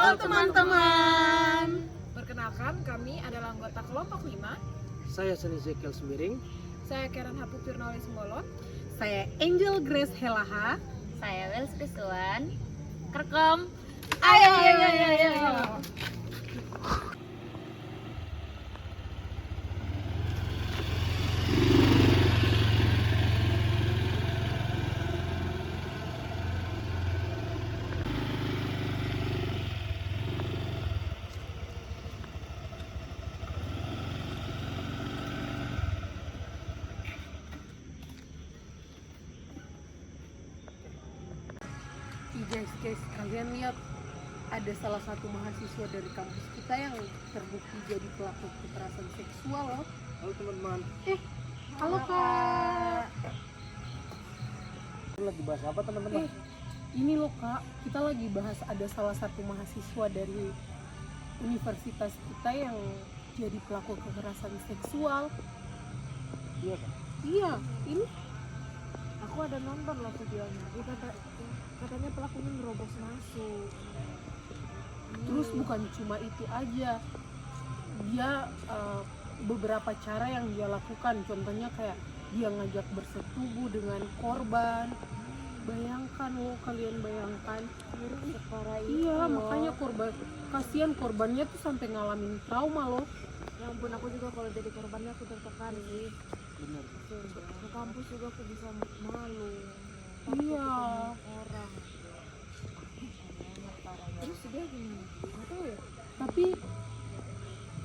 Halo teman-teman. Perkenalkan, kami adalah anggota kelompok 5. Saya Seni Zekiel Sembiring. Saya Karen Haput Firnauli Sembolon. Saya Angel Grace Helaha. Saya Wels Krisuan. Kerkom. Ayo. Guys, kalian lihat ada salah satu mahasiswa dari kampus kita yang terbukti jadi pelaku kekerasan seksual loh. Halo teman-teman. Halo Kak. Kita lagi bahas apa teman-teman? Ini loh Kak, kita lagi bahas ada salah satu mahasiswa dari universitas kita yang jadi pelaku kekerasan seksual. Iya kan? Iya, ini Aku ada nonton loh videonya. Katanya pelakunya nerobos masuk. terus bukan cuma itu aja. Dia beberapa cara yang dia lakukan, contohnya kayak dia ngajak bersetubuh dengan korban. Bayangkan loh, kalian bayangkan. Separah itu. Iya, loh. makanya kasihan korbannya tuh sampai ngalamin trauma loh. Ya ampun, aku juga kalau jadi korbannya aku tertekan sih. Benar. Ke kampus juga aku bisa malu. Iya. Orang. Terus dia gimana? Nggak tahu ya. Tapi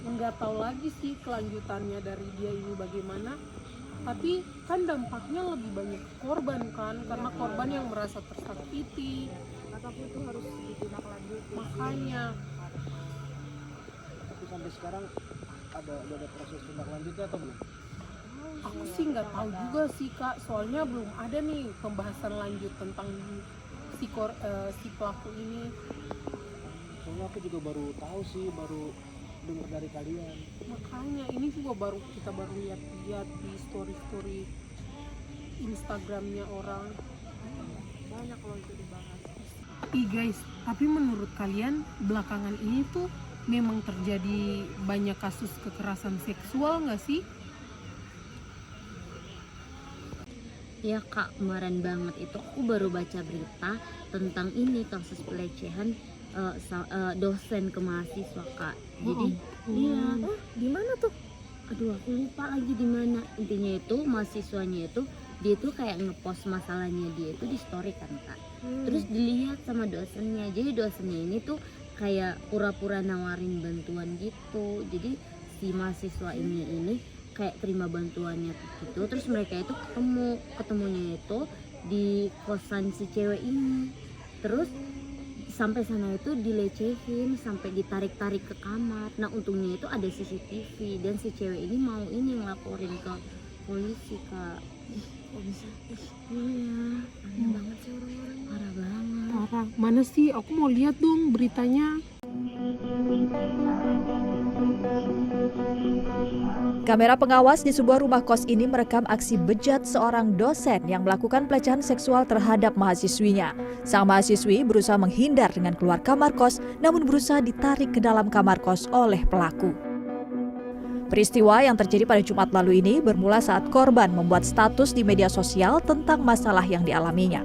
nggak tahu lagi sih kelanjutannya dari dia ini bagaimana. Tapi kan dampaknya lebih banyak korban kan, karena korban yang merasa tersakiti. Kataku itu harus ditindaklanjuti. Makanya Tapi sampai sekarang ada proses tindak lanjutnya atau belum? aku sih nggak tahu juga sih Kak, soalnya belum ada nih pembahasan lanjut tentang si pelaku ini. Soalnya aku juga baru tahu sih, baru dengar dari kalian. Makanya ini juga kita baru lihat di story Instagramnya orang. Banyak loh itu dibahas. Guys, tapi menurut kalian belakangan ini tuh memang terjadi banyak kasus kekerasan seksual nggak sih? Ya Kak, kemarin banget itu aku baru baca berita tentang ini kasus pelecehan dosen ke mahasiswa Kak. Jadi iya, Di mana tuh? aduh aku lupa lagi di mana. Intinya itu mahasiswanya itu dia tuh kayak ngepost masalahnya dia itu di story kan Kak. Terus dilihat sama dosennya. Jadi dosennya ini tuh kayak pura-pura nawarin bantuan gitu. Jadi si mahasiswa ini kayak terima bantuannya gitu. Terus mereka itu ketemunya itu di kosan si cewek ini. Terus sampai sana itu dilecehin, sampai ditarik-tarik ke kamar. Nah untungnya itu ada CCTV dan si cewek ini mau ini ngelaporin ke polisi Kak. Iya, aneh banget sih orang-orang, parah banget. Parah. Mana sih? Aku mau lihat dong beritanya. Kamera pengawas di sebuah rumah kos ini merekam aksi bejat seorang dosen yang melakukan pelecehan seksual terhadap mahasiswinya. Sang mahasiswi berusaha menghindar dengan keluar kamar kos, namun berusaha ditarik ke dalam kamar kos oleh pelaku. Peristiwa yang terjadi pada Jumat lalu ini bermula saat korban membuat status di media sosial tentang masalah yang dialaminya.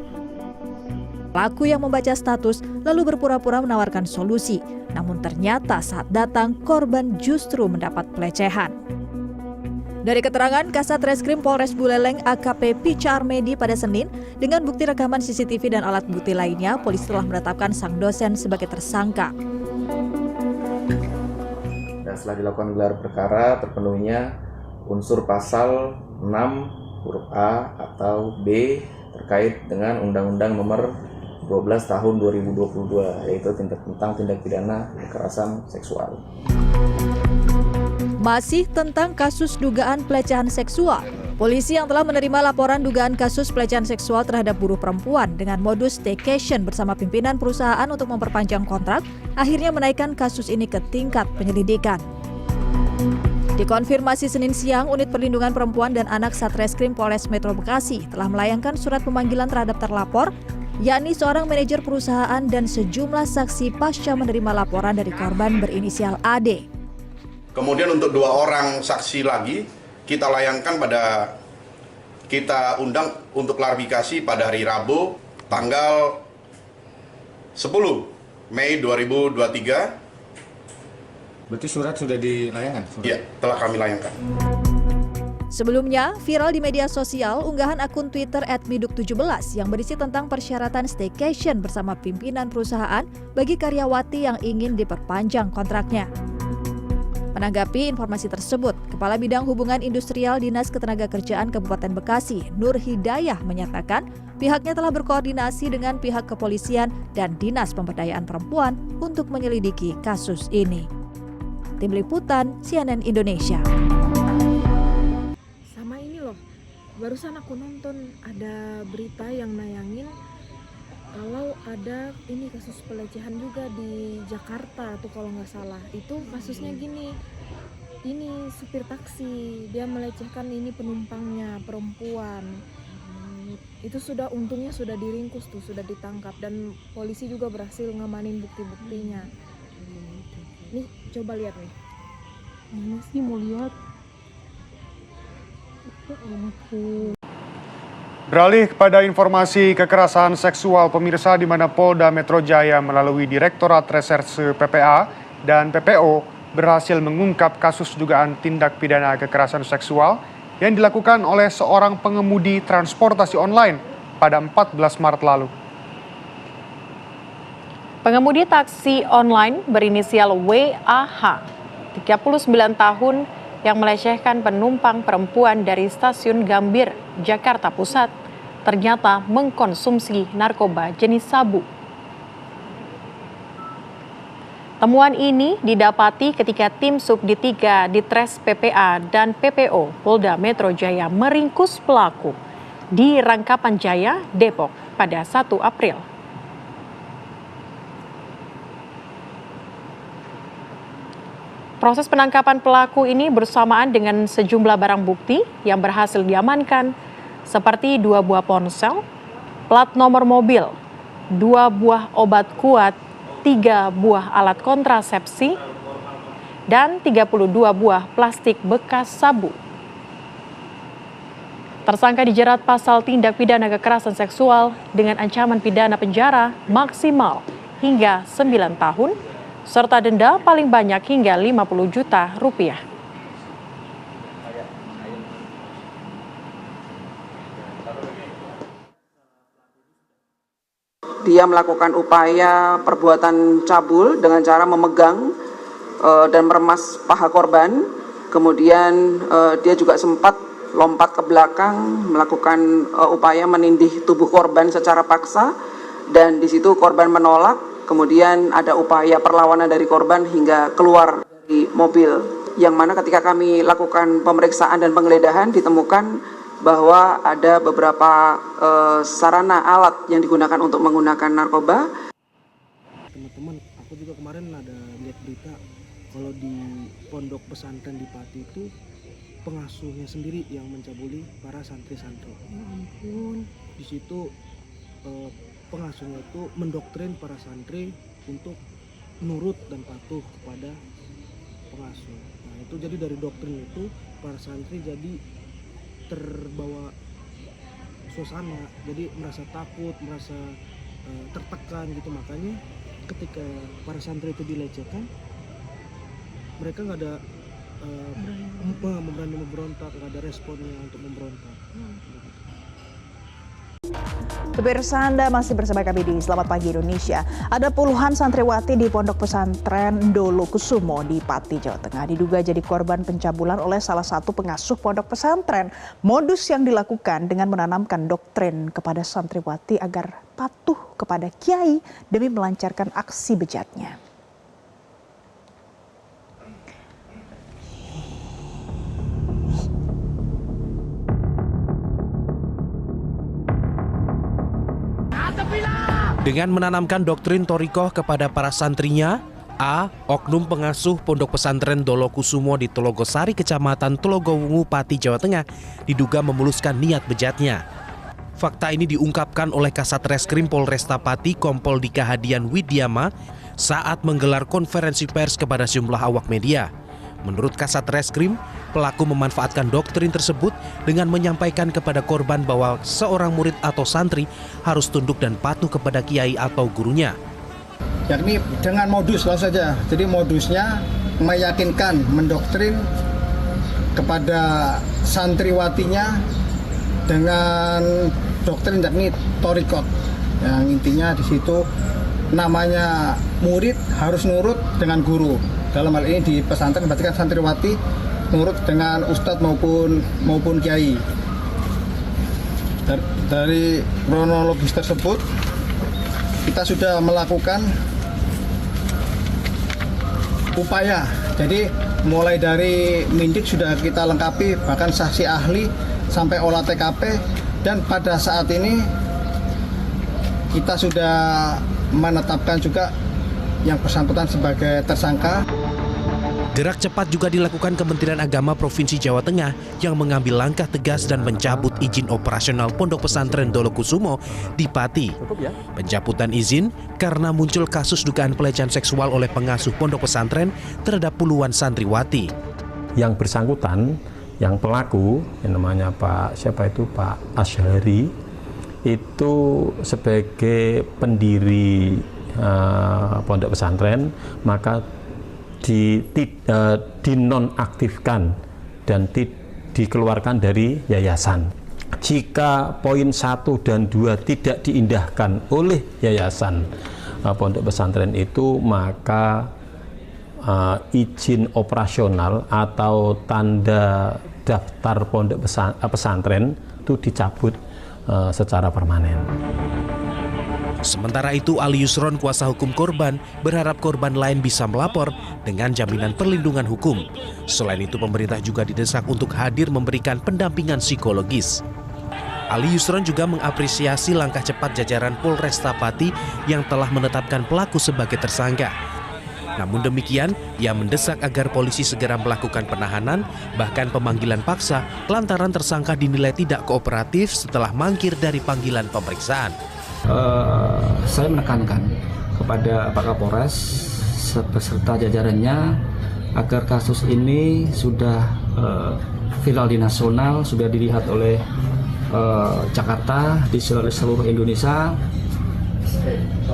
Pelaku yang membaca status lalu berpura-pura menawarkan solusi, namun ternyata saat datang korban justru mendapat pelecehan. Dari keterangan Kasat Reskrim Polres Buleleng AKP Pica Armedi pada Senin, dengan bukti rekaman CCTV dan alat bukti lainnya, polisi telah menetapkan sang dosen sebagai tersangka. Dan setelah dilakukan gelar perkara, terpenuhinya unsur pasal 6 huruf A atau B terkait dengan Undang-Undang Nomor 12 Tahun 2022, yaitu tentang tindak pidana kekerasan seksual. Masih tentang kasus dugaan pelecehan seksual, polisi yang telah menerima laporan dugaan kasus pelecehan seksual terhadap buruh perempuan dengan modus staycation bersama pimpinan perusahaan untuk memperpanjang kontrak, akhirnya menaikkan kasus ini ke tingkat penyelidikan. Dikonfirmasi Senin siang, Unit Perlindungan Perempuan dan Anak Satreskrim Polres Metro Bekasi telah melayangkan surat pemanggilan terhadap terlapor yakni seorang manajer perusahaan dan sejumlah saksi pasca menerima laporan dari korban berinisial AD. Kemudian untuk 2 orang saksi lagi kita undang untuk klarifikasi pada hari Rabu tanggal 10 Mei 2023. Berarti surat sudah dilayangkan? Iya, telah kami layangkan. Sebelumnya, viral di media sosial unggahan akun Twitter @miduk17 yang berisi tentang persyaratan staycation bersama pimpinan perusahaan bagi karyawati yang ingin diperpanjang kontraknya. Menanggapi informasi tersebut, Kepala Bidang Hubungan Industrial Dinas Ketenagakerjaan Kabupaten Bekasi, Nur Hidayah, menyatakan pihaknya telah berkoordinasi dengan pihak kepolisian dan Dinas Pemberdayaan Perempuan untuk menyelidiki kasus ini. Tim Liputan CNN Indonesia. Barusan aku nonton ada berita yang nayangin kalau ada ini kasus pelecehan juga di Jakarta tuh kalau nggak salah. Itu kasusnya gini, ini supir taksi dia melecehkan ini penumpangnya perempuan. Itu untungnya sudah diringkus tuh, sudah ditangkap dan polisi juga berhasil ngamanin bukti-buktinya. Nih coba lihat nih. Ini sih mau lihat. Beralih kepada informasi kekerasan seksual, pemirsa, di mana Polda Metro Jaya melalui Direktorat Reserse PPA dan PPO berhasil mengungkap kasus dugaan tindak pidana kekerasan seksual yang dilakukan oleh seorang pengemudi transportasi online pada 14 Maret lalu. Pengemudi taksi online berinisial WAH, 39 tahun, yang melecehkan penumpang perempuan dari stasiun Gambir, Jakarta Pusat, ternyata mengkonsumsi narkoba jenis sabu. Temuan ini didapati ketika tim Subdit 3 Ditres PPA dan PPO Polda Metro Jaya meringkus pelaku di Rangkapan Jaya, Depok pada 1 April. Proses penangkapan pelaku ini bersamaan dengan sejumlah barang bukti yang berhasil diamankan, seperti 2 buah ponsel, plat nomor mobil, 2 buah obat kuat, 3 buah alat kontrasepsi, dan 32 buah plastik bekas sabu. Tersangka dijerat pasal tindak pidana kekerasan seksual dengan ancaman pidana penjara maksimal hingga 9 tahun, serta denda paling banyak hingga 50 juta rupiah. Dia melakukan upaya perbuatan cabul dengan cara memegang dan meremas paha korban. Kemudian dia juga sempat lompat ke belakang melakukan upaya menindih tubuh korban secara paksa, dan di situ korban menolak. Kemudian ada upaya perlawanan dari korban hingga keluar dari mobil, yang mana ketika kami lakukan pemeriksaan dan penggeledahan ditemukan bahwa ada beberapa sarana alat yang digunakan untuk menggunakan narkoba. Teman-teman, aku juga kemarin ada lihat berita kalau di pondok pesantren di Pati itu pengasuhnya sendiri yang mencabuli para santri-santri. Ya ampun. Di situ pengasuhnya itu mendoktrin para santri untuk nurut dan patuh kepada pengasuh. Nah, itu jadi dari doktrin itu para santri jadi terbawa suasana, jadi merasa takut, merasa tertekan gitu. Makanya ketika para santri itu dilecehkan, mereka nggak ada berani memberontak, nggak ada responnya untuk memberontak. Pemirsa, Anda masih bersama kami di Selamat Pagi Indonesia. Ada puluhan santriwati di Pondok Pesantren Dolokusumo di Pati, Jawa Tengah diduga jadi korban pencabulan oleh salah satu pengasuh pondok pesantren. Modus yang dilakukan dengan menanamkan doktrin kepada santriwati agar patuh kepada kiai demi melancarkan aksi bejatnya. Dengan menanamkan doktrin Thorikoh kepada para santrinya, A, oknum pengasuh Pondok Pesantren Dolokusumo di Telogosari, Kecamatan Telogowungu, Pati, Jawa Tengah, diduga memuluskan niat bejatnya. Fakta ini diungkapkan oleh Kasat Reskrim Polresta Pati Kompol Dika Hadian Widyama saat menggelar konferensi pers kepada sejumlah awak media. Menurut Kasat Reskrim, pelaku memanfaatkan doktrin tersebut dengan menyampaikan kepada korban bahwa seorang murid atau santri harus tunduk dan patuh kepada kiai atau gurunya. Yakni dengan modus saja. Jadi modusnya meyakinkan, mendoktrin kepada santriwatinya dengan doktrin yakni torikot. Yang intinya di situ namanya murid harus nurut dengan guru. Dalam hal ini di pesantren berarti kan santriwati nurut dengan ustadz maupun kiai. Dari kronologis tersebut kita sudah melakukan upaya. Jadi mulai dari mindik sudah kita lengkapi, bahkan saksi ahli sampai olah TKP, dan pada saat ini kita sudah menetapkan juga yang bersangkutan sebagai tersangka. Gerak cepat juga dilakukan Kementerian Agama Provinsi Jawa Tengah yang mengambil langkah tegas dan mencabut izin operasional Pondok Pesantren Dolokusumo di Pati. Pencabutan izin karena muncul kasus dugaan pelecehan seksual oleh pengasuh pondok pesantren terhadap puluhan santriwati. Yang bersangkutan, yang pelaku, yang namanya Pak Asyhari, itu sebagai pendiri pondok pesantren, maka dinonaktifkan dan dikeluarkan dari yayasan. Jika poin 1 dan 2 tidak diindahkan oleh yayasan pondok pesantren itu, maka izin operasional atau tanda daftar pondok pesantren itu dicabut secara permanen. Sementara itu, Ali Yusron, kuasa hukum korban, berharap korban lain bisa melapor dengan jaminan perlindungan hukum. Selain itu, pemerintah juga didesak untuk hadir memberikan pendampingan psikologis. Ali Yusron juga mengapresiasi langkah cepat jajaran Polresta Pati yang telah menetapkan pelaku sebagai tersangka. Namun demikian, ia mendesak agar polisi segera melakukan penahanan, bahkan pemanggilan paksa, lantaran tersangka dinilai tidak kooperatif setelah mangkir dari panggilan pemeriksaan. Saya menekankan kepada Pak Kapolres beserta jajarannya agar kasus ini sudah viral di nasional, sudah dilihat oleh Jakarta, di seluruh Indonesia.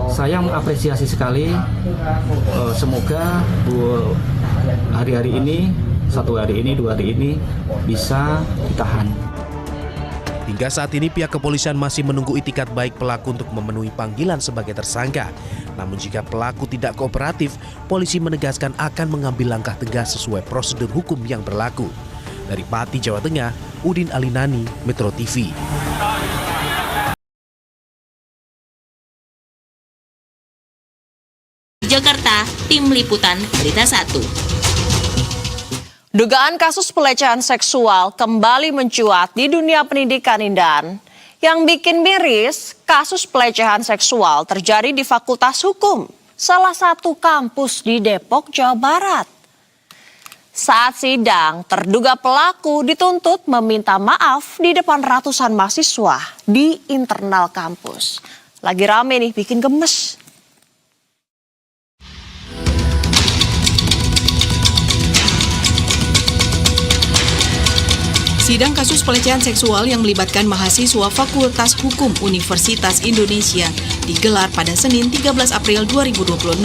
Saya mengapresiasi sekali, semoga hari-hari ini, 1 hari ini, 2 hari ini bisa ditahan. Hingga saat ini pihak kepolisian masih menunggu itikat baik pelaku untuk memenuhi panggilan sebagai tersangka. Namun jika pelaku tidak kooperatif, polisi menegaskan akan mengambil langkah tegas sesuai prosedur hukum yang berlaku. Dari Pati, Jawa Tengah, Udin Alinani, Metro TV. Jakarta, Tim Liputan Berita 1. Dugaan kasus pelecehan seksual kembali mencuat di dunia pendidikan, Indan. Yang bikin miris, kasus pelecehan seksual terjadi di Fakultas Hukum, salah satu kampus di Depok, Jawa Barat. Saat sidang, terduga pelaku dituntut meminta maaf di depan ratusan mahasiswa di internal kampus. Lagi rame nih, bikin gemes. Sidang kasus pelecehan seksual yang melibatkan mahasiswa Fakultas Hukum Universitas Indonesia digelar pada Senin 13 April 2026.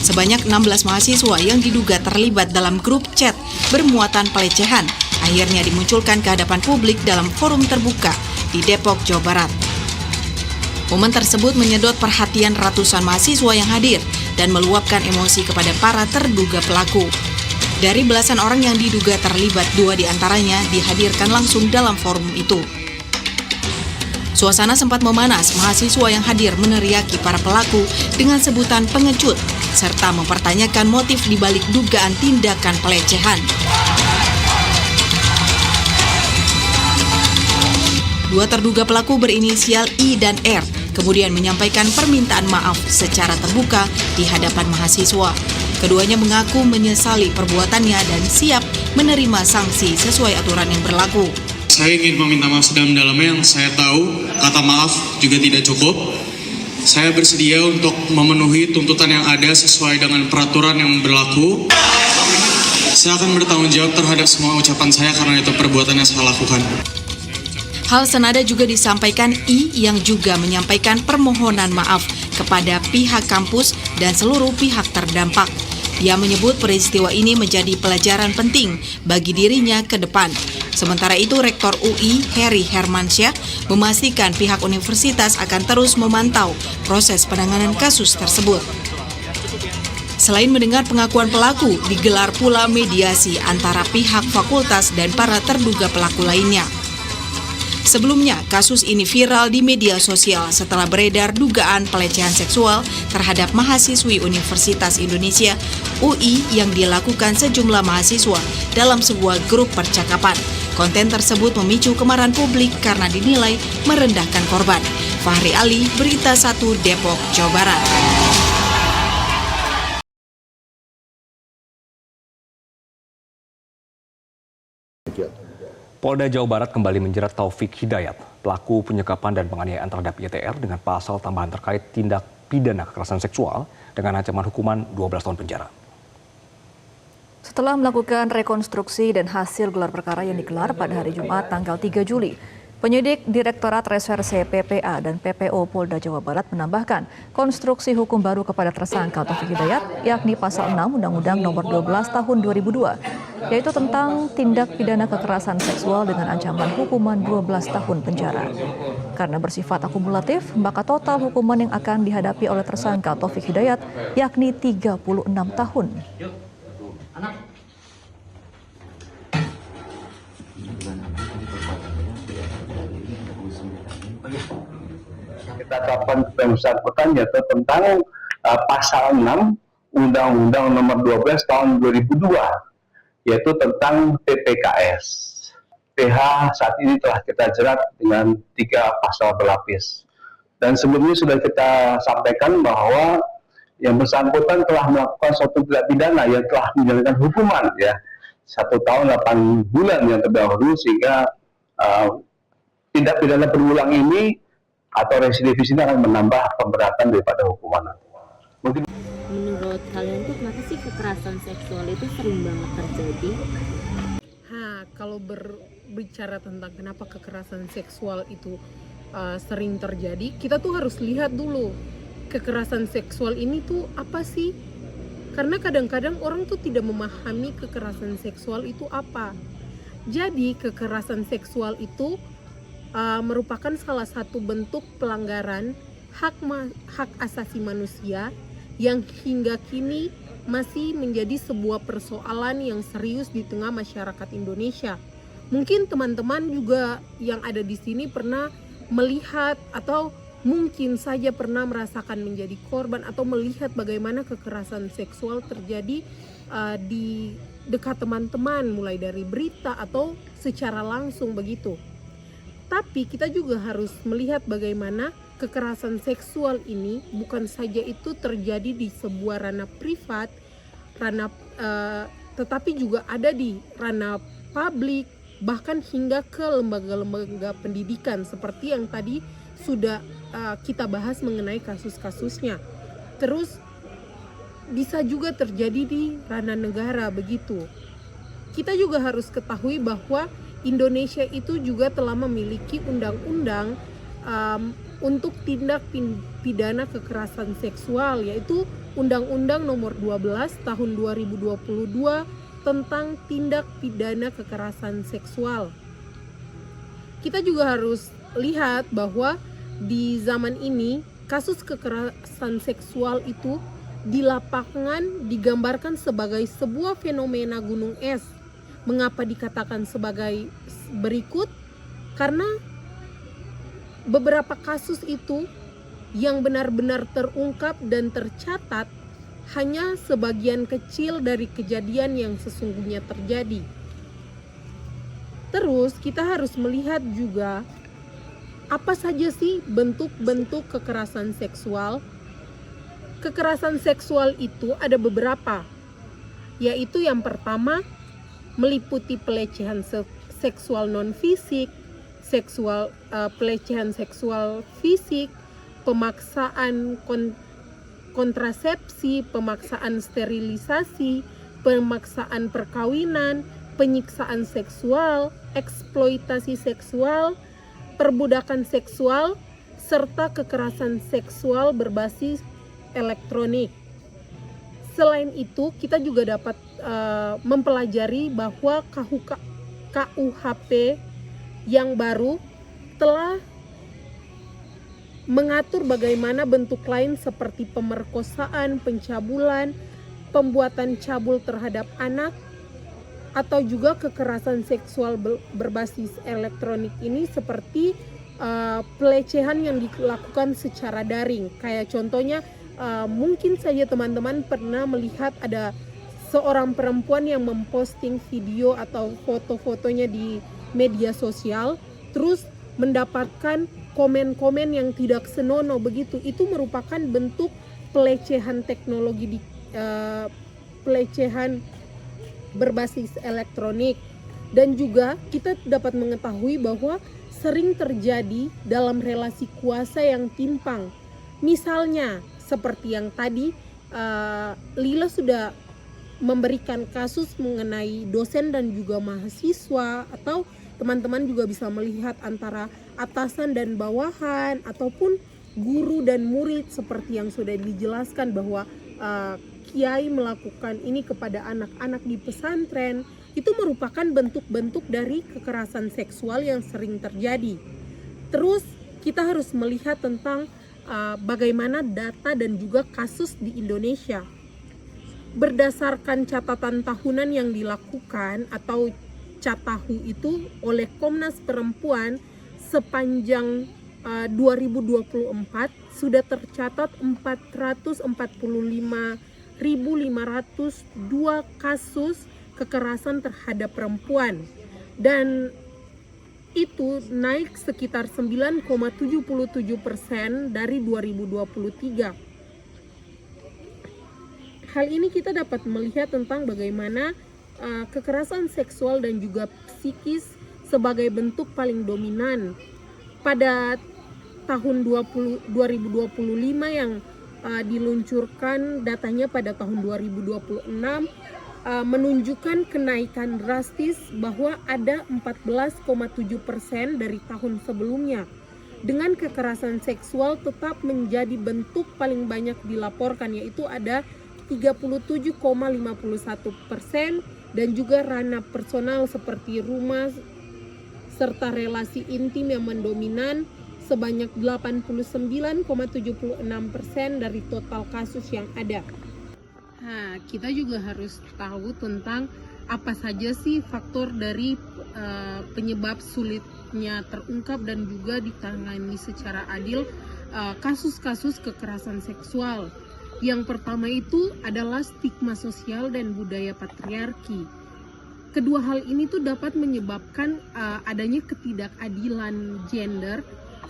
Sebanyak 16 mahasiswa yang diduga terlibat dalam grup chat bermuatan pelecehan akhirnya dimunculkan ke hadapan publik dalam forum terbuka di Depok, Jawa Barat. Momen tersebut menyedot perhatian ratusan mahasiswa yang hadir dan meluapkan emosi kepada para terduga pelaku. Dari belasan orang yang diduga terlibat, 2 diantaranya dihadirkan langsung dalam forum itu. Suasana sempat memanas, mahasiswa yang hadir meneriaki para pelaku dengan sebutan pengecut, serta mempertanyakan motif dibalik dugaan tindakan pelecehan. 2 terduga pelaku berinisial I dan R kemudian menyampaikan permintaan maaf secara terbuka di hadapan mahasiswa. Keduanya mengaku menyesali perbuatannya dan siap menerima sanksi sesuai aturan yang berlaku. Saya ingin meminta maaf sedalam-dalamnya, yang saya tahu kata maaf juga tidak cukup. Saya bersedia untuk memenuhi tuntutan yang ada sesuai dengan peraturan yang berlaku. Saya akan bertanggung jawab terhadap semua ucapan saya karena itu perbuatan yang saya lakukan. Hal senada juga disampaikan I yang juga menyampaikan permohonan maaf kepada pihak kampus dan seluruh pihak terdampak. Ia menyebut peristiwa ini menjadi pelajaran penting bagi dirinya ke depan. Sementara itu, Rektor UI Heri Hermansyah memastikan pihak universitas akan terus memantau proses penanganan kasus tersebut. Selain mendengar pengakuan pelaku, digelar pula mediasi antara pihak fakultas dan para terduga pelaku lainnya. Sebelumnya, kasus ini viral di media sosial setelah beredar dugaan pelecehan seksual terhadap mahasiswi Universitas Indonesia UI yang dilakukan sejumlah mahasiswa dalam sebuah grup percakapan. Konten tersebut memicu kemarahan publik karena dinilai merendahkan korban. Fahri Ali, Berita 1, Depok, Jawa Barat. Polda Jawa Barat kembali menjerat Taufik Hidayat, pelaku penyekapan dan penganiayaan terhadap YTR dengan pasal tambahan terkait tindak pidana kekerasan seksual dengan ancaman hukuman 12 tahun penjara. Setelah melakukan rekonstruksi dan hasil gelar perkara yang digelar pada hari Jumat tanggal 3 Juli, penyidik Direktorat Reserse PPA dan PPO Polda Jawa Barat menambahkan konstruksi hukum baru kepada tersangka Taufik Hidayat, yakni pasal 6 Undang-Undang Nomor 12 Tahun 2002, yaitu tentang tindak pidana kekerasan seksual dengan ancaman hukuman 12 tahun penjara. Karena bersifat akumulatif, maka total hukuman yang akan dihadapi oleh tersangka Taufik Hidayat yakni 36 tahun. Kita tetapkan bersangkutan yaitu tentang pasal 6 Undang-Undang Nomor 12 Tahun 2002, yaitu tentang PPKS. PH saat ini telah kita jerat dengan 3 pasal berlapis. Dan sebelumnya sudah kita sampaikan bahwa yang bersangkutan telah melakukan suatu tindak pidana yang telah menjalankan hukuman, ya, 1 tahun 8 bulan yang terdahulu, sehingga tindak pidana berulang ini atau residivis ini akan menambah pemberatan daripada hukuman. Mungkin menurut kalian tuh kenapa sih kekerasan seksual itu sering banget terjadi? Kalau berbicara tentang kenapa kekerasan seksual itu sering terjadi, kita tuh harus lihat dulu kekerasan seksual ini tuh apa sih? Karena kadang-kadang orang tuh tidak memahami kekerasan seksual itu apa. Jadi kekerasan seksual itu merupakan salah satu bentuk pelanggaran hak asasi manusia yang hingga kini masih menjadi sebuah persoalan yang serius di tengah masyarakat Indonesia. Mungkin teman-teman juga yang ada di sini pernah melihat atau mungkin saja pernah merasakan menjadi korban atau melihat bagaimana kekerasan seksual terjadi di dekat teman-teman, mulai dari berita atau secara langsung begitu. Tapi kita juga harus melihat bagaimana kekerasan seksual ini bukan saja itu terjadi di sebuah ranah privat, tetapi juga ada di ranah publik, bahkan hingga ke lembaga-lembaga pendidikan seperti yang tadi sudah kita bahas mengenai kasus-kasusnya. Terus bisa juga terjadi di ranah negara begitu. Kita juga harus ketahui bahwa Indonesia itu juga telah memiliki undang-undang untuk tindak pidana kekerasan seksual, yaitu Undang-Undang Nomor 12 Tahun 2022 tentang tindak pidana kekerasan seksual. Kita juga harus lihat bahwa di zaman ini kasus kekerasan seksual itu di lapangan digambarkan sebagai sebuah fenomena gunung es. Mengapa dikatakan sebagai berikut? Karena beberapa kasus itu yang benar-benar terungkap dan tercatat hanya sebagian kecil dari kejadian yang sesungguhnya terjadi. Terus kita harus melihat juga apa saja sih bentuk-bentuk kekerasan seksual. Kekerasan seksual itu ada beberapa, yaitu yang pertama meliputi pelecehan seksual non fisik, pelecehan seksual fisik, pemaksaan kontrasepsi, pemaksaan sterilisasi, pemaksaan perkawinan, penyiksaan seksual, eksploitasi seksual, perbudakan seksual, serta kekerasan seksual berbasis elektronik. Selain itu, kita juga dapat mempelajari bahwa KUHP yang baru telah mengatur bagaimana bentuk lain seperti pemerkosaan, pencabulan, pembuatan cabul terhadap anak, atau juga kekerasan seksual berbasis elektronik ini seperti pelecehan yang dilakukan secara daring. Kayak contohnya mungkin saja teman-teman pernah melihat ada seorang perempuan yang memposting video atau foto-fotonya di media sosial, terus mendapatkan komen-komen yang tidak senonoh begitu. Itu merupakan bentuk pelecehan teknologi, pelecehan berbasis elektronik. Dan juga kita dapat mengetahui bahwa sering terjadi dalam relasi kuasa yang timpang. Misalnya seperti yang tadi Lila sudah memberikan kasus mengenai dosen dan juga mahasiswa, atau teman-teman juga bisa melihat antara atasan dan bawahan ataupun guru dan murid seperti yang sudah dijelaskan bahwa kiai melakukan ini kepada anak-anak di pesantren. Itu merupakan bentuk-bentuk dari kekerasan seksual yang sering terjadi. Terus kita harus melihat tentang bagaimana data dan juga kasus di Indonesia. Berdasarkan catatan tahunan yang dilakukan atau Catahu itu oleh Komnas Perempuan sepanjang 2024 sudah tercatat 445.502 kasus kekerasan terhadap perempuan, dan itu naik sekitar 9,77% dari 2023. Hal ini kita dapat melihat tentang bagaimana kekerasan seksual dan juga psikis sebagai bentuk paling dominan. Pada tahun 2025 yang diluncurkan datanya pada tahun 2026 menunjukkan kenaikan drastis bahwa ada 14,7% dari tahun sebelumnya. Dengan kekerasan seksual tetap menjadi bentuk paling banyak dilaporkan, yaitu ada 37,51%, dan juga ranah personal seperti rumah serta relasi intim yang mendominan sebanyak 89,76% dari total kasus yang ada. Nah, kita juga harus tahu tentang apa saja sih faktor dari penyebab sulitnya terungkap dan juga ditangani secara adil kasus-kasus kekerasan seksual. Yang pertama itu adalah stigma sosial dan budaya patriarki. Kedua hal ini tuh dapat menyebabkan adanya ketidakadilan gender,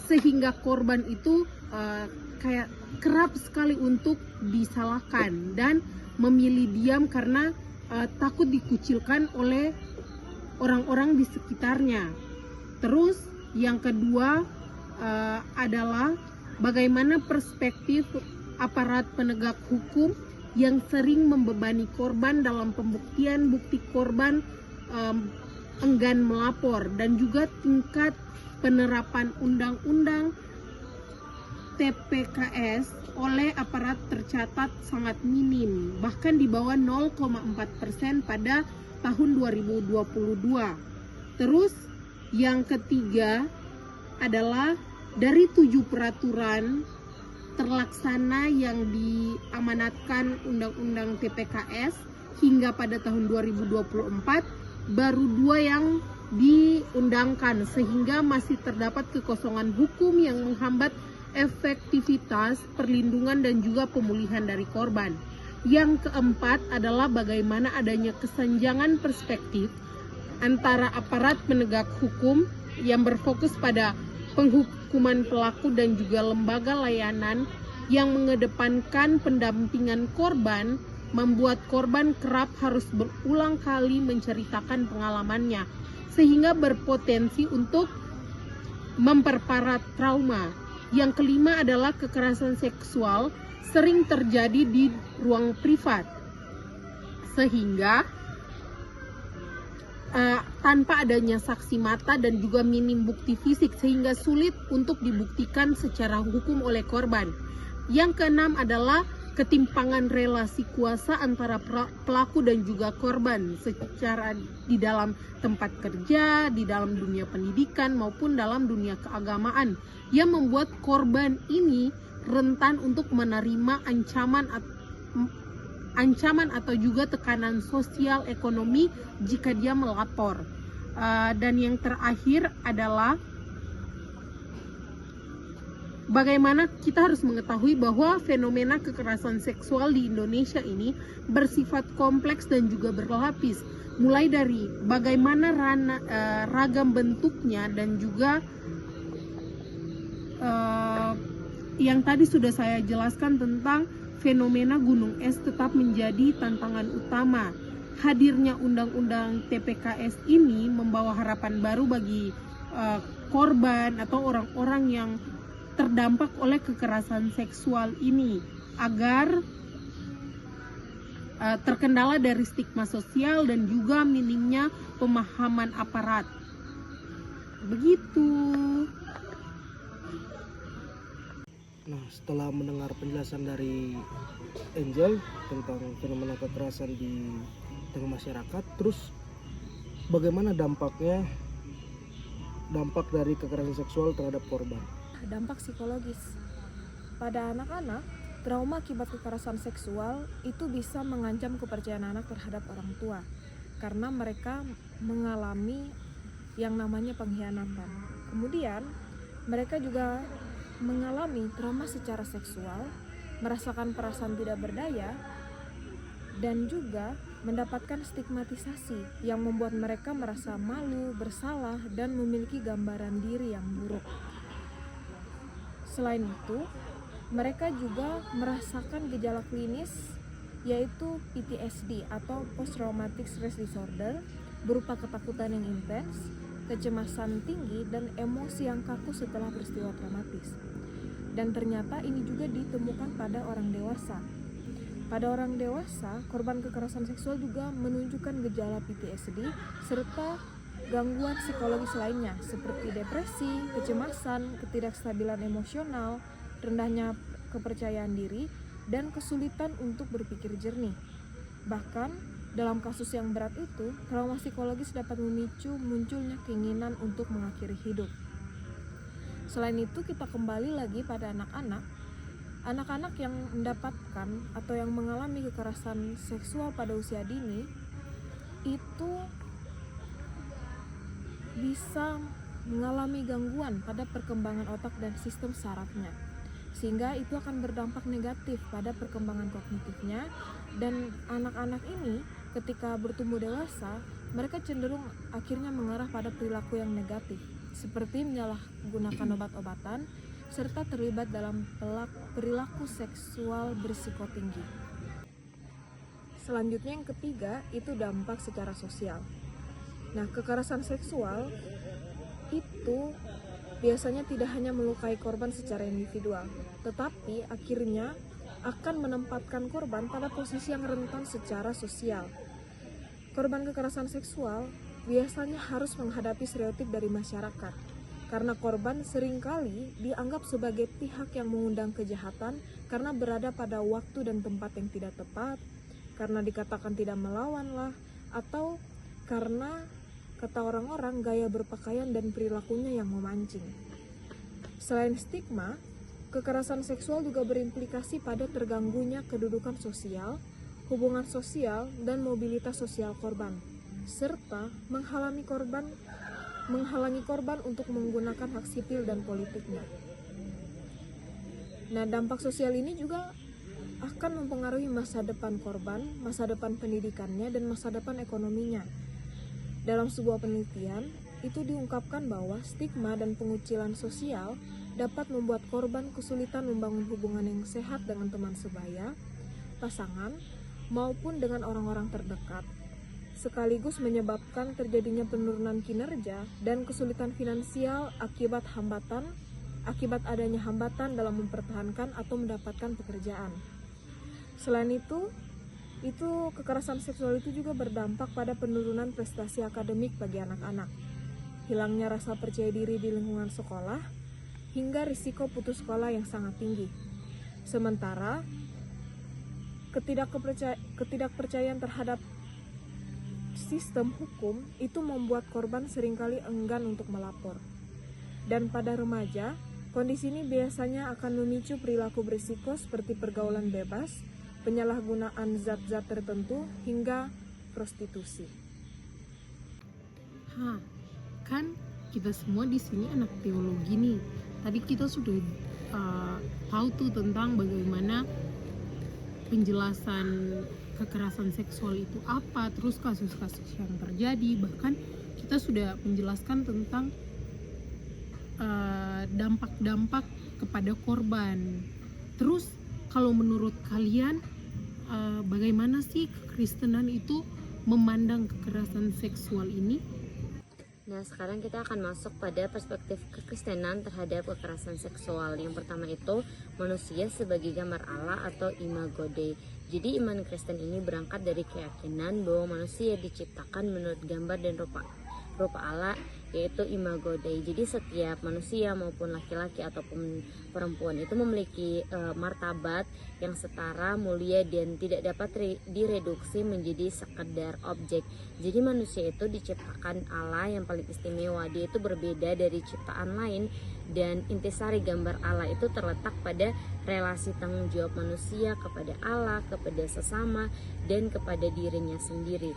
sehingga korban itu kayak kerap sekali untuk disalahkan dan memilih diam karena takut dikucilkan oleh orang-orang di sekitarnya. Terus yang kedua adalah bagaimana perspektif aparat penegak hukum yang sering membebani korban dalam pembuktian bukti korban enggan melapor, dan juga tingkat penerapan undang-undang TPKS oleh aparat tercatat sangat minim, bahkan di bawah 0,4% pada tahun 2022. Terus yang ketiga adalah dari 7 peraturan terlaksana yang diamanatkan Undang-Undang TPKS hingga pada tahun 2024, baru 2 yang diundangkan, sehingga masih terdapat kekosongan hukum yang menghambat efektivitas perlindungan dan juga pemulihan dari korban. Yang keempat adalah bagaimana adanya kesenjangan perspektif antara aparat penegak hukum yang berfokus pada penghukuman pelaku dan juga lembaga layanan yang mengedepankan pendampingan korban, membuat korban kerap harus berulang kali menceritakan pengalamannya, sehingga berpotensi untuk memperparah trauma. Yang kelima adalah kekerasan seksual sering terjadi di ruang privat, sehingga tanpa adanya saksi mata dan juga minim bukti fisik, sehingga sulit untuk dibuktikan secara hukum oleh korban. Yang keenam adalah ketimpangan relasi kuasa antara pelaku dan juga korban secara di dalam tempat kerja, di dalam dunia pendidikan maupun dalam dunia keagamaan, yang membuat korban ini rentan untuk menerima ancaman atau juga tekanan sosial ekonomi jika dia melapor. Dan yang terakhir adalah bagaimana kita harus mengetahui bahwa fenomena kekerasan seksual di Indonesia ini bersifat kompleks dan juga berlapis, mulai dari bagaimana ragam bentuknya dan juga yang tadi sudah saya jelaskan tentang fenomena gunung es tetap menjadi tantangan utama. Hadirnya undang-undang TPKS ini membawa harapan baru bagi korban atau orang-orang yang terdampak oleh kekerasan seksual ini, agar terkendala dari stigma sosial dan juga minimnya pemahaman aparat. Begitu. Nah, setelah mendengar penjelasan dari Angel tentang fenomena kekerasan di tengah masyarakat, terus bagaimana dampak dari kekerasan seksual terhadap korban? Dampak psikologis pada anak-anak, trauma akibat kekerasan seksual itu bisa mengancam kepercayaan anak terhadap orang tua karena mereka mengalami yang namanya pengkhianatan. Kemudian mereka juga mengalami trauma secara seksual, merasakan perasaan tidak berdaya, dan juga mendapatkan stigmatisasi yang membuat mereka merasa malu, bersalah, dan memiliki gambaran diri yang buruk. Selain itu, mereka juga merasakan gejala klinis yaitu PTSD atau Post Traumatic Stress Disorder, berupa ketakutan yang intens, kecemasan tinggi, dan emosi yang kaku setelah peristiwa traumatis. Dan ternyata ini juga ditemukan pada orang dewasa. Pada orang dewasa, korban kekerasan seksual juga menunjukkan gejala PTSD serta gangguan psikologis lainnya seperti depresi, kecemasan, ketidakstabilan emosional, rendahnya kepercayaan diri, dan kesulitan untuk berpikir jernih. Bahkan dalam kasus yang berat itu, trauma psikologis dapat memicu munculnya keinginan untuk mengakhiri hidup. Selain itu, kita kembali lagi pada anak-anak. Anak-anak yang mendapatkan atau yang mengalami kekerasan seksual pada usia dini itu bisa mengalami gangguan pada perkembangan otak dan sistem sarafnya, sehingga itu akan berdampak negatif pada perkembangan kognitifnya. Dan anak-anak ini ketika bertumbuh dewasa, mereka cenderung akhirnya mengarah pada perilaku yang negatif, seperti menyalahgunakan obat-obatan serta terlibat dalam perilaku seksual berisiko tinggi. Selanjutnya yang ketiga itu dampak secara sosial. Nah, kekerasan seksual itu biasanya tidak hanya melukai korban secara individual, tetapi akhirnya akan menempatkan korban pada posisi yang rentan secara sosial. Korban kekerasan seksual biasanya harus menghadapi stereotip dari masyarakat, karena korban seringkali dianggap sebagai pihak yang mengundang kejahatan karena berada pada waktu dan tempat yang tidak tepat, karena dikatakan tidak melawan lah, atau karena kata orang-orang gaya berpakaian dan perilakunya yang memancing. Selain stigma, kekerasan seksual juga berimplikasi pada terganggunya kedudukan sosial, hubungan sosial, dan mobilitas sosial korban, serta menghalangi korban untuk menggunakan hak sipil dan politiknya. Nah, dampak sosial ini juga akan mempengaruhi masa depan korban, masa depan pendidikannya, dan masa depan ekonominya. Dalam sebuah penelitian, itu diungkapkan bahwa stigma dan pengucilan sosial dapat membuat korban kesulitan membangun hubungan yang sehat dengan teman sebaya, pasangan, maupun dengan orang-orang terdekat, sekaligus menyebabkan terjadinya penurunan kinerja dan kesulitan finansial akibat adanya hambatan dalam mempertahankan atau mendapatkan pekerjaan. Selain itu kekerasan seksual itu juga berdampak pada penurunan prestasi akademik bagi anak-anak, hilangnya rasa percaya diri di lingkungan sekolah, hingga risiko putus sekolah yang sangat tinggi. Sementara ketidakpercayaan terhadap sistem hukum itu membuat korban seringkali enggan untuk melapor. Dan pada remaja, kondisi ini biasanya akan memicu perilaku berisiko seperti pergaulan bebas, penyalahgunaan zat-zat tertentu, hingga prostitusi. Kan kita semua di sini anak teologi nih. Tadi kita sudah tahu tuh tentang bagaimana penjelasan kekerasan seksual itu apa, terus kasus-kasus yang terjadi, bahkan kita sudah menjelaskan tentang dampak-dampak kepada korban. Terus kalau menurut kalian bagaimana sih kekristenan itu memandang kekerasan seksual ini? Nah, sekarang kita akan masuk pada perspektif kekristenan terhadap kekerasan seksual. Yang pertama itu manusia sebagai gambar Allah atau imago Dei. Jadi iman Kristen ini berangkat dari keyakinan bahwa manusia diciptakan menurut gambar dan rupa Allah, yaitu imago Dei. Jadi setiap manusia maupun laki-laki ataupun perempuan itu memiliki martabat yang setara, mulia, dan tidak dapat direduksi menjadi sekedar objek. Jadi manusia itu diciptakan Allah yang paling istimewa. Dia itu berbeda dari ciptaan lain, dan intisari gambar Allah itu terletak pada relasi tanggung jawab manusia kepada Allah, kepada sesama, dan kepada dirinya sendiri.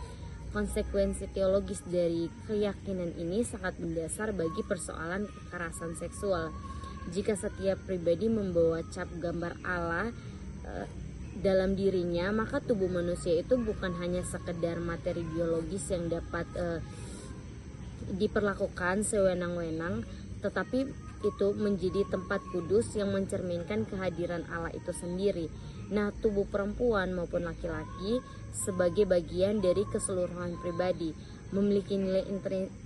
Konsekuensi teologis dari keyakinan ini sangat mendasar bagi persoalan kekerasan seksual. Jika setiap pribadi membawa cap gambar Allah dalam dirinya, maka tubuh manusia itu bukan hanya sekedar materi biologis yang dapat diperlakukan sewenang-wenang, tetapi itu menjadi tempat kudus yang mencerminkan kehadiran Allah itu sendiri. Nah, tubuh perempuan maupun laki-laki sebagai bagian dari keseluruhan pribadi memiliki nilai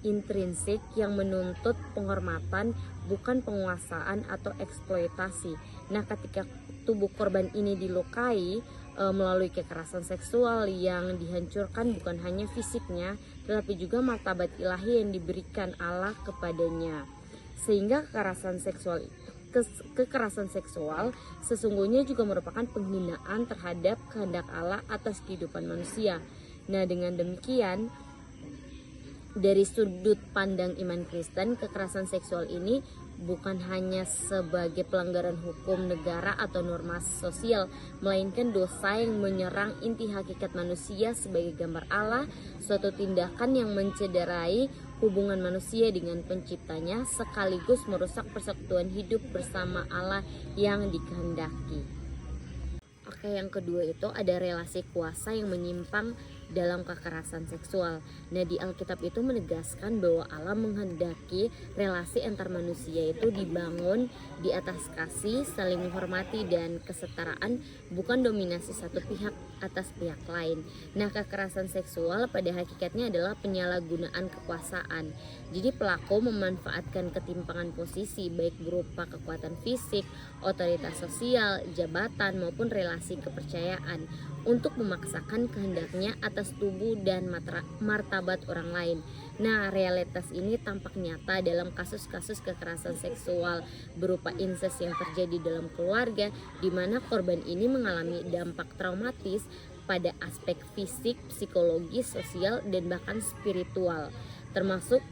intrinsik yang menuntut penghormatan, bukan penguasaan atau eksploitasi. Nah, ketika tubuh korban ini dilukai melalui kekerasan seksual yang dihancurkan bukan hanya fisiknya, tetapi juga martabat ilahi yang diberikan Allah kepadanya. Sehingga kekerasan seksual sesungguhnya juga merupakan penghinaan terhadap kehendak Allah atas kehidupan manusia. Nah, dengan demikian, dari sudut pandang iman Kristen, kekerasan seksual ini bukan hanya sebagai pelanggaran hukum negara atau norma sosial, melainkan dosa yang menyerang inti hakikat manusia sebagai gambar Allah, suatu tindakan yang mencederai hubungan manusia dengan penciptanya sekaligus merusak persekutuan hidup bersama Allah yang dikehendaki. Oke, yang kedua itu ada relasi kuasa yang menyimpang dalam kekerasan seksual. Nah, di Alkitab itu menegaskan bahwa Allah menghendaki relasi antar manusia itu dibangun di atas kasih, saling menghormati, dan kesetaraan, bukan dominasi satu pihak atas pihak lain. Nah, kekerasan seksual pada hakikatnya adalah penyalahgunaan kekuasaan. Jadi pelaku memanfaatkan ketimpangan posisi baik berupa kekuatan fisik, otoritas sosial, jabatan, maupun relasi kepercayaan untuk memaksakan kehendaknya atas tubuh dan martabat orang lain. Nah, realitas ini tampak nyata dalam kasus-kasus kekerasan seksual berupa insest yang terjadi dalam keluarga, di mana korban ini mengalami dampak traumatis pada aspek fisik, psikologis, sosial, dan bahkan spiritual, termasuk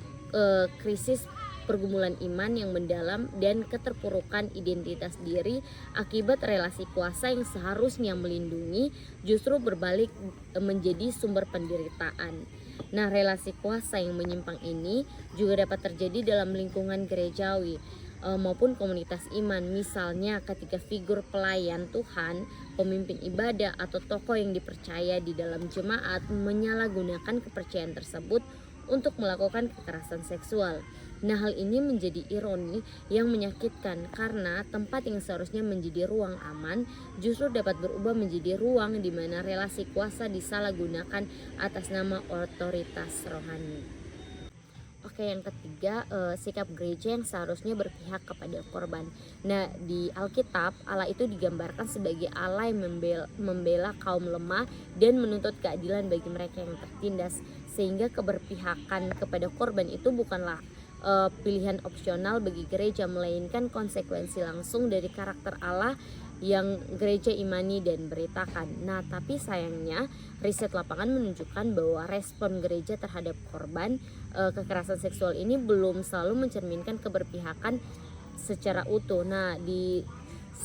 krisis pergumulan iman yang mendalam dan keterpurukan identitas diri akibat relasi kuasa yang seharusnya melindungi justru berbalik menjadi sumber penderitaan. Nah, relasi kuasa yang menyimpang ini juga dapat terjadi dalam lingkungan gerejawi maupun komunitas iman. Misalnya ketika figur pelayan Tuhan, pemimpin ibadah, atau tokoh yang dipercaya di dalam jemaat menyalahgunakan kepercayaan tersebut untuk melakukan kekerasan seksual. Nah, hal ini menjadi ironi yang menyakitkan karena tempat yang seharusnya menjadi ruang aman justru dapat berubah menjadi ruang di mana relasi kuasa disalahgunakan atas nama otoritas rohani. Oke, yang ketiga, sikap gereja yang seharusnya berpihak kepada korban. Nah, di Alkitab, Allah itu digambarkan sebagai Allah yang membela kaum lemah dan menuntut keadilan bagi mereka yang tertindas, sehingga keberpihakan kepada korban itu bukanlah pilihan opsional bagi gereja, melainkan konsekuensi langsung dari karakter Allah yang gereja imani dan beritakan. Nah, tapi sayangnya riset lapangan menunjukkan bahwa respon gereja terhadap korban kekerasan seksual ini belum selalu mencerminkan keberpihakan secara utuh. Nah, di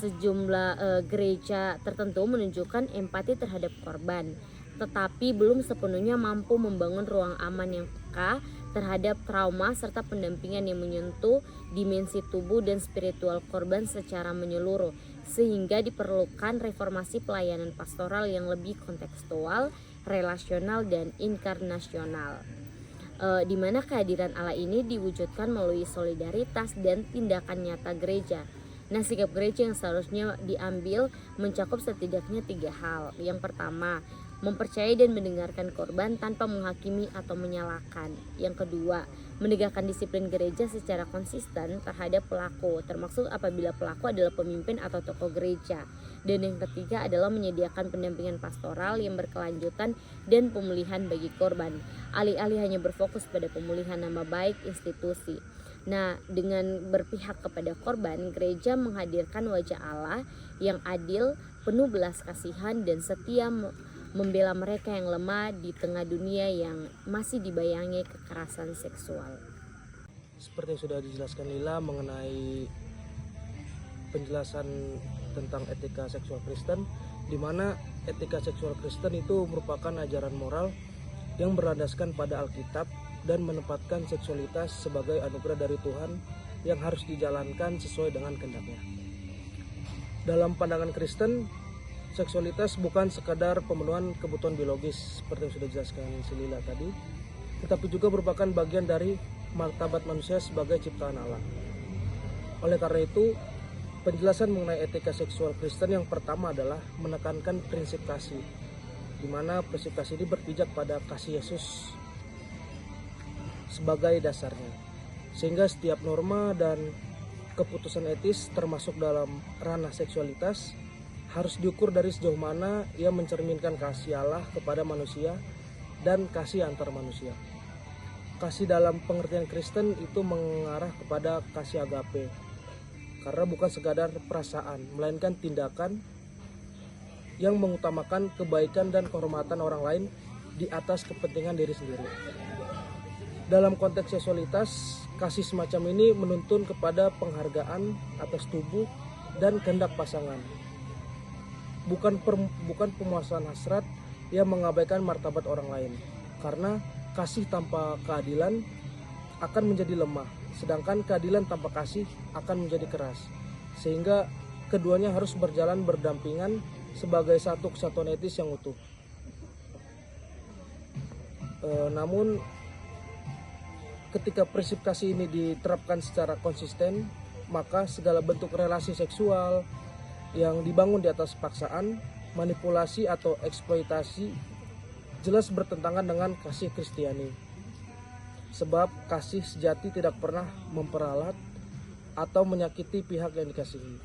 sejumlah gereja tertentu menunjukkan empati terhadap korban, tetapi belum sepenuhnya mampu membangun ruang aman yang peka terhadap trauma serta pendampingan yang menyentuh dimensi tubuh dan spiritual korban secara menyeluruh, sehingga diperlukan reformasi pelayanan pastoral yang lebih kontekstual, relasional, dan inkarnasional, di mana kehadiran Allah ini diwujudkan melalui solidaritas dan tindakan nyata gereja. Nah, sikap gereja yang seharusnya diambil mencakup setidaknya 3 hal. Yang pertama, mempercayai dan mendengarkan korban tanpa menghakimi atau menyalahkan. Yang kedua, menegakkan disiplin gereja secara konsisten terhadap pelaku, termasuk apabila pelaku adalah pemimpin atau tokoh gereja. Dan yang ketiga adalah menyediakan pendampingan pastoral yang berkelanjutan dan pemulihan bagi korban, alih-alih hanya berfokus pada pemulihan nama baik institusi. Nah, dengan berpihak kepada korban, gereja menghadirkan wajah Allah yang adil, penuh belas kasihan, dan setia membela mereka yang lemah di tengah dunia yang masih dibayangi kekerasan seksual. Seperti yang sudah dijelaskan Lila mengenai penjelasan tentang etika seksual Kristen, di mana etika seksual Kristen itu merupakan ajaran moral yang berlandaskan pada Alkitab dan menempatkan seksualitas sebagai anugerah dari Tuhan yang harus dijalankan sesuai dengan kehendaknya. Dalam pandangan Kristen, seksualitas bukan sekadar pemenuhan kebutuhan biologis seperti yang sudah dijelaskan Silila tadi, tetapi juga merupakan bagian dari martabat manusia sebagai ciptaan Allah. Oleh karena itu, penjelasan mengenai etika seksual Kristen yang pertama adalah menekankan prinsip kasih, di mana prinsip kasih ini berpijak pada kasih Yesus sebagai dasarnya, sehingga setiap norma dan keputusan etis termasuk dalam ranah seksualitas harus diukur dari sejauh mana ia mencerminkan kasih Allah kepada manusia dan kasih antar manusia. Kasih dalam pengertian Kristen itu mengarah kepada kasih agape, karena bukan sekadar perasaan, melainkan tindakan yang mengutamakan kebaikan dan kehormatan orang lain di atas kepentingan diri sendiri. Dalam konteks seksualitas, kasih semacam ini menuntun kepada penghargaan atas tubuh dan kehendak pasangan. Bukan pemuasan hasrat yang mengabaikan martabat orang lain, karena kasih tanpa keadilan akan menjadi lemah, sedangkan keadilan tanpa kasih akan menjadi keras, sehingga keduanya harus berjalan berdampingan sebagai satu kesatuan etis yang utuh. Namun ketika prinsip kasih ini diterapkan secara konsisten, maka segala bentuk relasi seksual yang dibangun di atas paksaan, manipulasi atau eksploitasi jelas bertentangan dengan kasih Kristiani. Sebab kasih sejati tidak pernah memperalat atau menyakiti pihak yang dikasihi.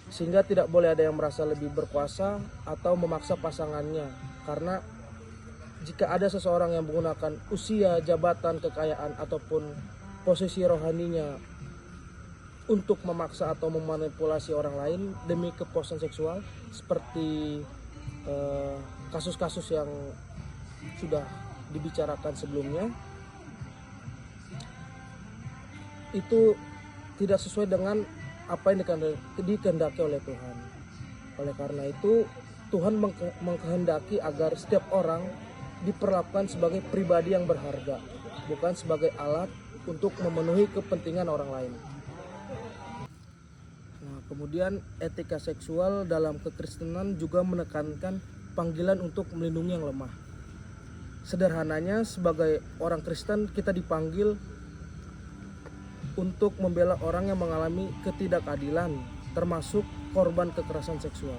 Sehingga tidak boleh ada yang merasa lebih berkuasa atau memaksa pasangannya, karena jika ada seseorang yang menggunakan usia, jabatan, kekayaan, ataupun posisi rohaninya untuk memaksa atau memanipulasi orang lain demi kepuasan seksual, seperti kasus-kasus yang sudah dibicarakan sebelumnya, itu tidak sesuai dengan apa yang dikehendaki oleh Tuhan. Oleh karena itu, Tuhan mengkehendaki agar setiap orang diperlakukan sebagai pribadi yang berharga, bukan sebagai alat untuk memenuhi kepentingan orang lain. Nah, kemudian etika seksual dalam kekristenan juga menekankan panggilan untuk melindungi yang lemah. Sederhananya, sebagai orang Kristen kita dipanggil untuk membela orang yang mengalami ketidakadilan, termasuk korban kekerasan seksual.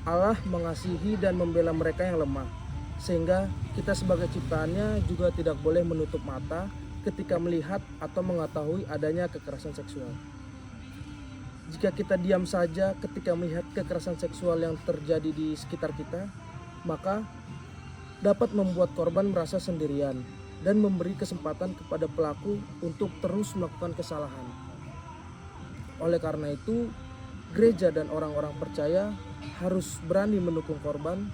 Allah mengasihi dan membela mereka yang lemah, sehingga kita sebagai ciptaannya juga tidak boleh menutup mata ketika melihat atau mengetahui adanya kekerasan seksual. Jika kita diam saja ketika melihat kekerasan seksual yang terjadi di sekitar kita, maka dapat membuat korban merasa sendirian dan memberi kesempatan kepada pelaku untuk terus melakukan kesalahan. Oleh karena itu, gereja dan orang-orang percaya harus berani mendukung korban,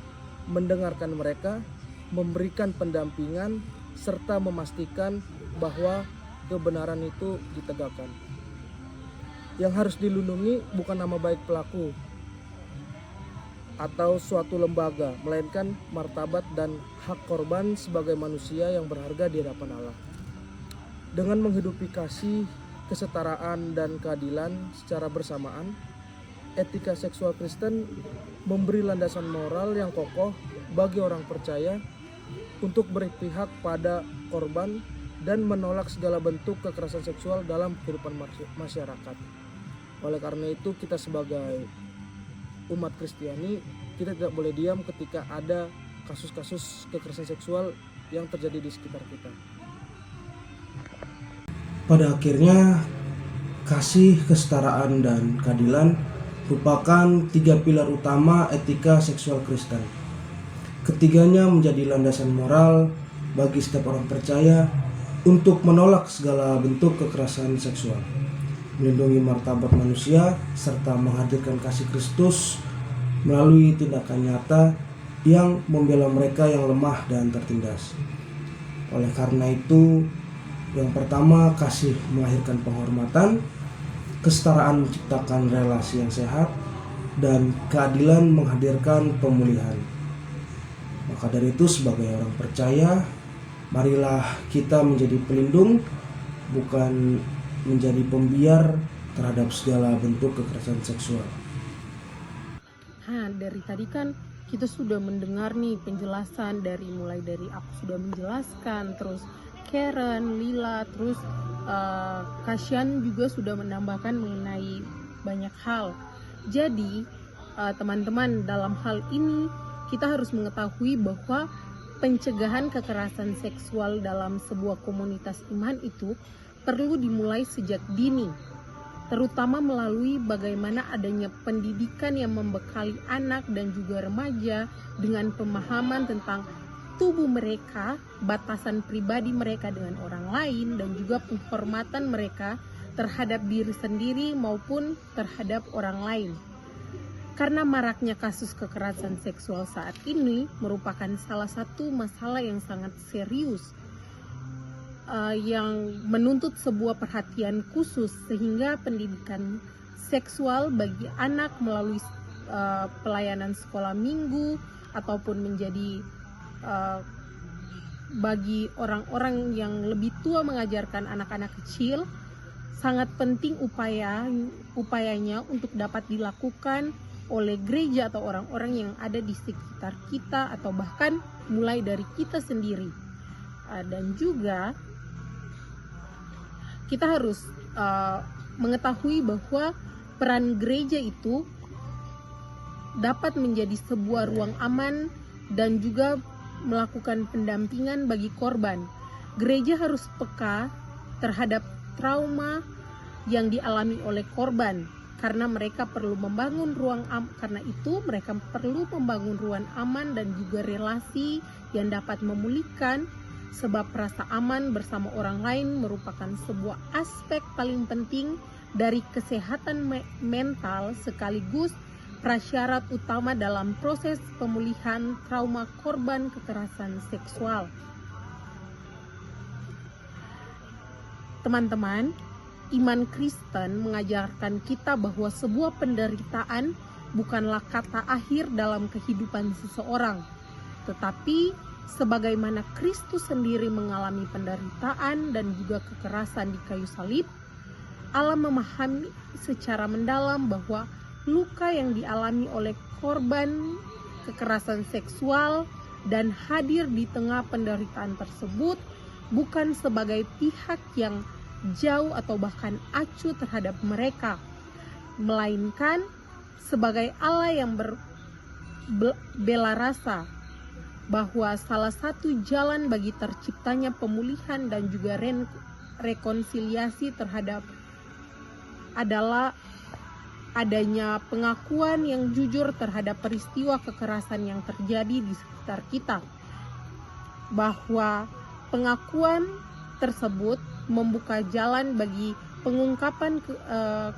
mendengarkan mereka, memberikan pendampingan, serta memastikan bahwa kebenaran itu ditegakkan. Yang harus dilindungi bukan nama baik pelaku atau suatu lembaga, melainkan martabat dan hak korban sebagai manusia yang berharga di hadapan Allah. Dengan menghidupi kasih, kesetaraan, dan keadilan secara bersamaan, etika seksual Kristen memberi landasan moral yang kokoh bagi orang percaya untuk berpihak pada korban dan menolak segala bentuk kekerasan seksual dalam kehidupan masyarakat. Oleh karena itu, kita sebagai umat Kristiani, kita tidak boleh diam ketika ada kasus-kasus kekerasan seksual yang terjadi di sekitar kita. Pada akhirnya, kasih, kesetaraan, dan keadilan merupakan 3 pilar utama etika seksual Kristen. Ketiganya menjadi landasan moral bagi setiap orang percaya untuk menolak segala bentuk kekerasan seksual, melindungi martabat manusia, serta menghadirkan kasih Kristus melalui tindakan nyata yang membela mereka yang lemah dan tertindas. Oleh karena itu, yang pertama, kasih melahirkan penghormatan, kesetaraan menciptakan relasi yang sehat, dan keadilan menghadirkan pemulihan. Maka dari itu, sebagai orang percaya, marilah kita menjadi pelindung, bukan menjadi pembiar terhadap segala bentuk kekerasan seksual. Dari tadi kan kita sudah mendengar nih penjelasan mulai dari aku sudah menjelaskan, terus Karen, Lila, terus Kasyan juga sudah menambahkan mengenai banyak hal. Jadi teman-teman, dalam hal ini kita harus mengetahui bahwa pencegahan kekerasan seksual dalam sebuah komunitas iman itu perlu dimulai sejak dini, terutama melalui bagaimana adanya pendidikan yang membekali anak dan juga remaja dengan pemahaman tentang tubuh mereka, batasan pribadi mereka dengan orang lain, dan juga penghormatan mereka terhadap diri sendiri maupun terhadap orang lain. Karena maraknya kasus kekerasan seksual saat ini merupakan salah satu masalah yang sangat serius, yang menuntut sebuah perhatian khusus, sehingga pendidikan seksual bagi anak melalui pelayanan sekolah minggu ataupun menjadi bagi orang-orang yang lebih tua mengajarkan anak-anak kecil, sangat penting upayanya untuk dapat dilakukan oleh gereja atau orang-orang yang ada di sekitar kita, atau bahkan mulai dari kita sendiri. Dan juga kita harus mengetahui bahwa peran gereja itu dapat menjadi sebuah ruang aman dan juga melakukan pendampingan bagi korban. Gereja harus peka terhadap trauma yang dialami oleh korban, karena mereka perlu membangun mereka perlu membangun ruang aman dan juga relasi yang dapat memulihkan, sebab rasa aman bersama orang lain merupakan sebuah aspek paling penting dari kesehatan mental, sekaligus prasyarat utama dalam proses pemulihan trauma korban kekerasan seksual. Teman-teman, iman Kristen mengajarkan kita bahwa sebuah penderitaan bukanlah kata akhir dalam kehidupan seseorang, tetapi sebagaimana Kristus sendiri mengalami penderitaan dan juga kekerasan di kayu salib, Allah memahami secara mendalam bahwa luka yang dialami oleh korban kekerasan seksual dan hadir di tengah penderitaan tersebut bukan sebagai pihak yang jauh atau bahkan acuh terhadap mereka, melainkan sebagai Allah yang berbela rasa bahwa salah satu jalan bagi terciptanya pemulihan dan juga rekonsiliasi terhadap adalah adanya pengakuan yang jujur terhadap peristiwa kekerasan yang terjadi di sekitar kita, bahwa pengakuan tersebut membuka jalan bagi pengungkapan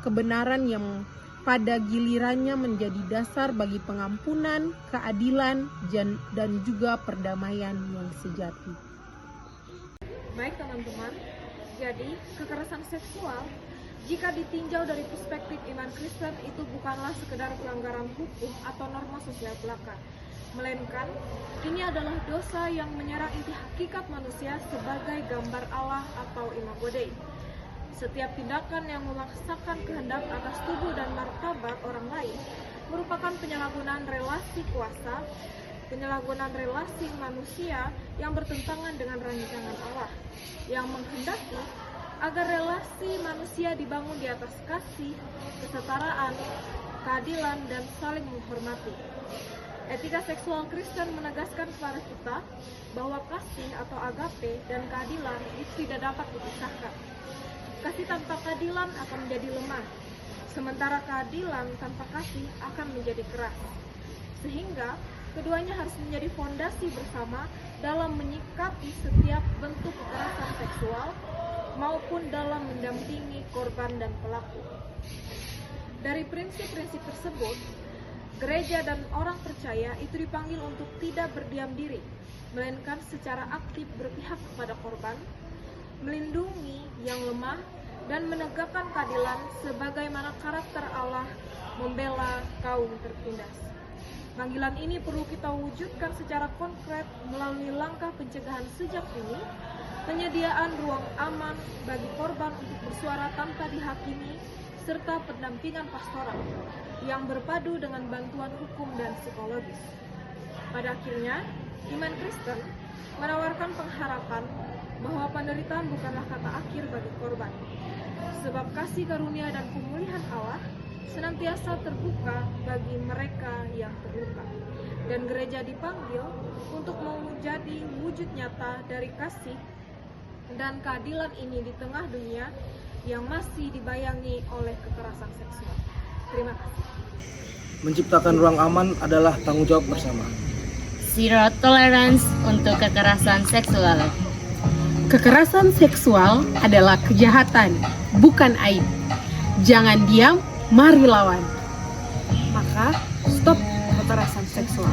kebenaran yang pada gilirannya menjadi dasar bagi pengampunan, keadilan, dan juga perdamaian yang sejati. Baik teman-teman, jadi kekerasan seksual jika ditinjau dari perspektif iman Kristen itu bukanlah sekedar pelanggaran hukum atau norma sosial belaka, melainkan ini adalah dosa yang menyerang inti hakikat manusia sebagai gambar Allah atau imago Dei. Setiap tindakan yang memaksakan kehendak atas tubuh dan martabat orang lain merupakan penyalahgunaan relasi kuasa, penyalahgunaan relasi manusia yang bertentangan dengan rancangan Allah, yang menghendaki agar relasi manusia dibangun di atas kasih, kesetaraan, keadilan, dan saling menghormati. Etika seksual Kristen menegaskan kepada kita bahwa kasih atau agape dan keadilan itu tidak dapat dipisahkan. Kasih tanpa keadilan akan menjadi lemah, sementara keadilan tanpa kasih akan menjadi keras. Sehingga keduanya harus menjadi fondasi bersama dalam menyikapi setiap bentuk kekerasan seksual maupun dalam mendampingi korban dan pelaku. Dari prinsip-prinsip tersebut, gereja dan orang percaya itu dipanggil untuk tidak berdiam diri, melainkan secara aktif berpihak kepada korban, melindungi yang lemah, dan menegakkan keadilan sebagaimana karakter Allah membela kaum tertindas. Panggilan ini perlu kita wujudkan secara konkret melalui langkah pencegahan sejak dini, penyediaan ruang aman bagi korban untuk bersuara tanpa dihakimi, serta pendampingan pastoral yang berpadu dengan bantuan hukum dan psikologis. Pada akhirnya, iman Kristen menawarkan pengharapan bahwa penderitaan bukanlah kata akhir bagi korban, sebab kasih karunia dan pemulihan Allah senantiasa terbuka bagi mereka yang terluka. Dan gereja dipanggil untuk menjadi wujud nyata dari kasih dan keadilan ini di tengah dunia yang masih dibayangi oleh kekerasan seksual. Terima kasih. Menciptakan ruang aman adalah tanggung jawab bersama. Zero tolerance untuk kekerasan seksual. Kekerasan seksual adalah kejahatan, bukan aib. Jangan diam, mari lawan. Maka, stop kekerasan seksual.